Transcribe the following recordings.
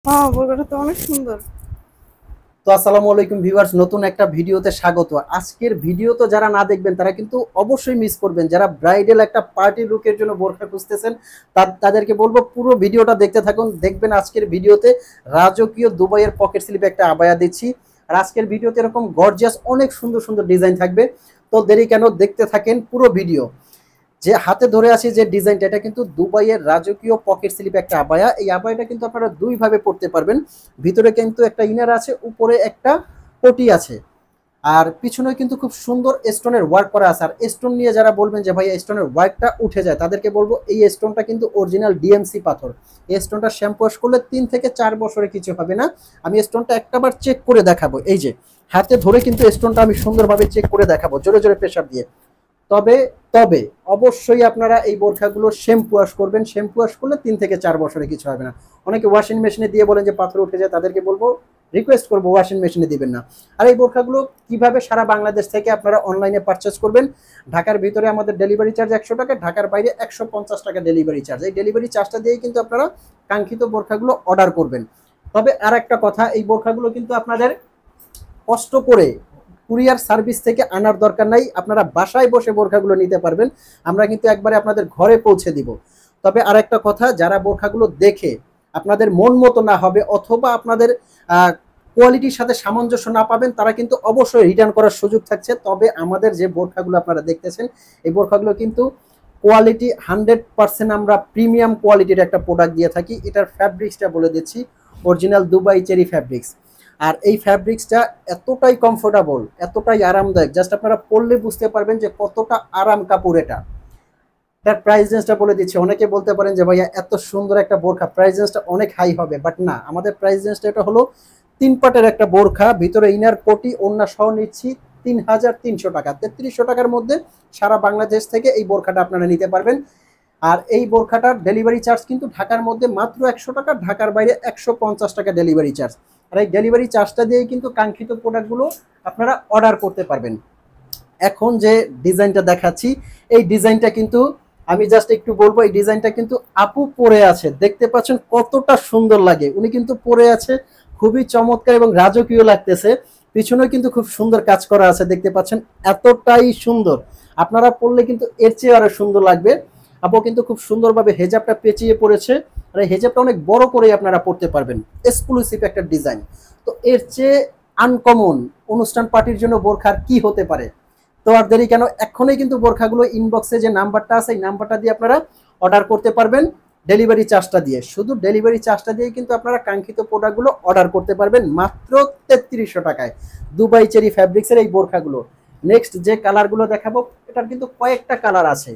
হ্যাঁ, বোরকাটা তো অনেক সুন্দর। তো আসসালামু আলাইকুম ভিউয়ার্স, নতুন একটা ভিডিওতে স্বাগত। আজকের ভিডিও তো যারা না দেখবেন তারা কিন্তু অবশ্যই মিস করবেন। যারা ব্রাইডাল একটা পার্টি লুকের জন্য বোরকা খুঁজতেছেন তাদেরকে বলবো পুরো ভিডিওটা দেখতে থাকুন। দেখবেন আজকের ভিডিওতে রাজকীয় দুবাইয়ের পকেট স্লিপে একটা আবায়া দিচ্ছি। আর আজকের ভিডিওতে এরকম গর্জিয়াস অনেক সুন্দর সুন্দর ডিজাইন থাকবে। তো দেরি কেন, দেখতে থাকেন পুরো ভিডিও। যে হাতে ধরে আছি যে ডিজাইনটা, এটা কিন্তু দুবাইয়ের রাজকীয় পকেট স্লিপ একটা আবায়া। এই আবায়াটা কিন্তু আপনারা দুই ভাবে পড়তে পারবেন। ভিতরে কিন্তু একটা ইনার আছে, উপরে একটা পটি আছে। আর পিছনে কিন্তু খুব সুন্দর স্টোনের ওয়ার্ক করা আছে। আর স্টোন নিয়ে যারা বলবেন যে ভাই স্টোনের ওয়ার্কটা উঠে যায়, তাদেরকে বলবো এই স্টোনটা কিন্তু অরিজিনাল ডিএমসি পাথর। এই স্টোনটা শ্যাম্পু ওয়াশ করলে 3 থেকে 4 বছরে কিছু হবে না। আমি স্টোনটা একটাবার চেক করে দেখাবো। এই যে হাতে ধরে কিন্তু স্টোনটা আমি সুন্দরভাবে চেক করে দেখাবো, জোরে জোরে প্রেশার দিয়ে। তবে তবে অবশ্যই আপনারা এই বোরখাগুলো শ্যাম্পু ওয়াশ করবেন। শ্যাম্পু ওয়াশ করলে 3 থেকে 4 বছরে কিছু হবে না। অনেকে ওয়াশিং মেশিনে দিয়ে বলেন যে পাথর উঠে যায়, তাদেরকে বলবো রিকোয়েস্ট করবো ওয়াশিং মেশিনে দিবেন না। আর এই বোরখাগুলো কিভাবে সারা বাংলাদেশ থেকে আপনারা অনলাইনে পারচেস করবেন? ঢাকার ভিতরে আমাদের ডেলিভারি চার্জ 100 টাকা, ঢাকার বাইরে 150 টাকা ডেলিভারি চার্জ। এই ডেলিভারি চার্জটা দিয়েই কিন্তু আপনারা কাঙ্ক্ষিত বোরখাগুলো অর্ডার করবেন। তবে আর একটা কথা, এই বোরখাগুলো কিন্তু আপনাদের কষ্ট করে কুরিয়ার সার্ভিস থেকে আনার দরকার নাই। আপনারা বাসায় বসে বোরখাগুলো নিতে পারবেন। আমরা কিন্তু একবারে আপনাদের ঘরে পৌঁছে দিব। তবে আর একটা কথা, যারা বোরখাগুলো দেখে আপনাদের মন মতো না হবে অথবা আপনাদের কোয়ালিটির সাথে সামঞ্জস্য না পাবেন, তারা কিন্তু অবশ্যই রিটার্ন করার সুযোগ থাকছে। তবে আমাদের যে বোরখাগুলো আপনারা দেখতেছেন, এই বোরখাগুলো কিন্তু কোয়ালিটি 100% আমরা প্রিমিয়াম কোয়ালিটির একটা প্রোডাক্ট দিয়ে থাকি। এটার ফ্যাব্রিক্সটা বলে দিচ্ছি, অরিজিনাল দুবাই চেরি ফ্যাব্রিক্স। আর এই ফ্যাব্রিক্সটা এতটাই কমফোর্টেবল, এতটাই আরামদায়ক, জাস্ট আপনারা পরলে বুঝতে পারবেন যে কতটা আরাম কাপড় এটা। তার প্রাইস রেঞ্জটা বলে দিচ্ছি। অনেকে বলতে পারেন যে ভাইয়া এত সুন্দর একটা বোরখা, প্রাইস রেঞ্জটা অনেক হাই হবে, বাট না, আমাদের প্রাইস রেঞ্জটা এটা হলো 3 পাটের একটা বোরখা, ভিতরে ইনার কোটি ওড়না সহ নিচ্ছি 3300 টাকা। 3300 টাকার মধ্যে সারা বাংলাদেশ থেকে এই বোরখাটা আপনারা নিতে পারবেন। আর এই বোরখাটার ডেলিভারি চার্জ কিন্তু ঢাকার মধ্যে মাত্র 100 টাকা, ঢাকার বাইরে 150 টাকা ডেলিভারি চার্জ। আর এই ডেলিভারি চার্জটা দিয়েই কিন্তু কাঙ্ক্ষিত প্রোডাক্টগুলো আপনারা অর্ডার করতে পারবেন। এখন যে ডিজাইনটা দেখাচ্ছি, এই ডিজাইনটা কিন্তু আমি জাস্ট একটু বলবো, এই ডিজাইনটা কিন্তু আপু পরে আছে, দেখতে পাচ্ছেন কতটা সুন্দর লাগে। উনি কিন্তু পরে আছে, খুবই চমৎকার এবং রাজকীয় লাগতেছে। পিছনেও কিন্তু খুব সুন্দর কাজ করা আছে, দেখতে পাচ্ছেন এতটাই সুন্দর। আপনারা পরলে কিন্তু এর চেয়ে আরো সুন্দর লাগবে। আপু কিন্তু খুব সুন্দরভাবে হেজাবটা পেঁচিয়ে পড়েছে। আর এই হেজাবটা অনেক বড় করেই আপনারা পড়তে পারবেন, এক্সক্লুসিভ একটা ডিজাইন। তো এর চেয়ে আনকমন অনুষ্ঠান পার্টির জন্য বোরখার কি হতে পারে? তো আর দেরি কেন, এখনই কিন্তু বোরখাগুলো ইনবক্সে যে নাম্বারটা আছে, এই নাম্বারটা দিয়ে আপনারা অর্ডার করতে পারবেন ডেলিভারি চার্জটা দিয়ে। শুধু ডেলিভারি চার্জটা দিয়ে কিন্তু আপনারা কাঙ্ক্ষিত প্রোডাক্টগুলো অর্ডার করতে পারবেন মাত্র 3300 টাকায়। দুবাই চেরি ফ্যাব্রিক্সের এই বোরখাগুলো। নেক্সট যে কালারগুলো দেখাবো, এটার কিন্তু কয়েকটা কালার আছে।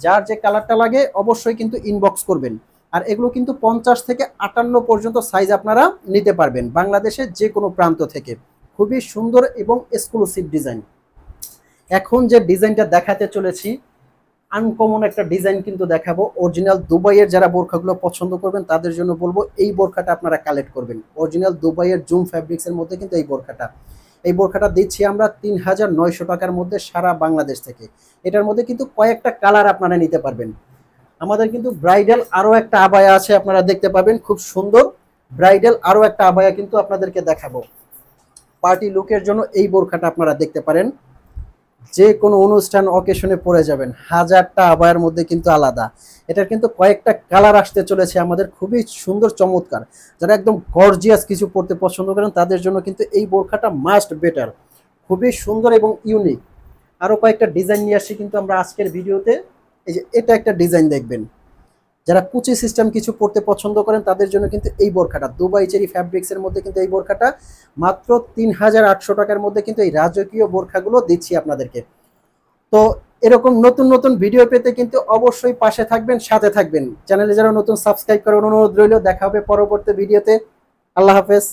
যার যে কালারটা লাগে অবশ্যই কিন্তু ইনবক্স করবেন। আর এগুলো কিন্তু 50 থেকে 58 পর্যন্ত সাইজ আপনারা নিতে পারবেন বাংলাদেশের যে কোনো প্রান্ত থেকে। খুবই সুন্দর এবং এক্সক্লুসিভ ডিজাইন। এখন যে ডিজাইনটা দেখাতে চলেছি, আনকমন একটা ডিজাইন কিন্তু দেখাবো। অরিজিনাল দুবাইয়ের যারা বোরখাগুলো পছন্দ করবেন তাদের জন্য বলবো এই বোরখাটা আপনারা কালেক্ট করবেন। অরিজিনাল দুবাইয়ের জুম ফ্যাব্রিক্সের মধ্যে কিন্তু এই বোরখাটা দিচ্ছি আমরা 3900 টাকার মধ্যে সারা বাংলাদেশ থেকে। এটার মধ্যে কিন্তু কয়েকটা কালার আপনারা নিতে পারবেন। আমাদের কিন্তু ব্রাইডাল আরও একটা আবায়া আছে, আপনারা দেখতে পাবেন খুব সুন্দর। ব্রাইডাল আরও একটা আবায়া কিন্তু আপনাদেরকে দেখাবো। পার্টি লুকের জন্য এই বোরখাটা আপনারা দেখতে পারেন, যে কোনো অনুষ্ঠান অকেশনে পরে যাবেন। হাজারটা আবায়ের মধ্যে কিন্তু আলাদা। এটার কিন্তু কয়েকটা কালার আসতে চলেছে আমাদের, খুবই সুন্দর চমৎকার। যারা একদম গর্জিয়াস কিছু পড়তে পছন্দ করেন তাদের জন্য কিন্তু এই বোরখাটা মাস্ট বেটার, খুবই সুন্দর এবং ইউনিক। আরও কয়েকটা ডিজাইন নিয়ে আসছি কিন্তু আমরা আজকের ভিডিওতে। এই যে এটা একটা ডিজাইন দেখবেন, যারা কুচি সিস্টেম কিছু পড়তে পছন্দ করেন তাদের জন্য কিন্তু এই বোরখাটা দুবাই চেরি ফ্যাব্রিক্সের মধ্যে কিন্তু এই বোরখাটা মাত্র 3800 টাকার মধ্যে কিন্তু এই রাজকীয় বোরখাগুলো দিচ্ছি আপনাদেরকে। তো এরকম নতুন নতুন ভিডিও পেতে কিন্তু অবশ্যই পাশে থাকবেন, সাথে থাকবেন। চ্যানেলে যারা নতুন সাবস্ক্রাইব করার অনুরোধ রইল। দেখা হবে পরবর্তী ভিডিওতে। আল্লাহ হাফেজ।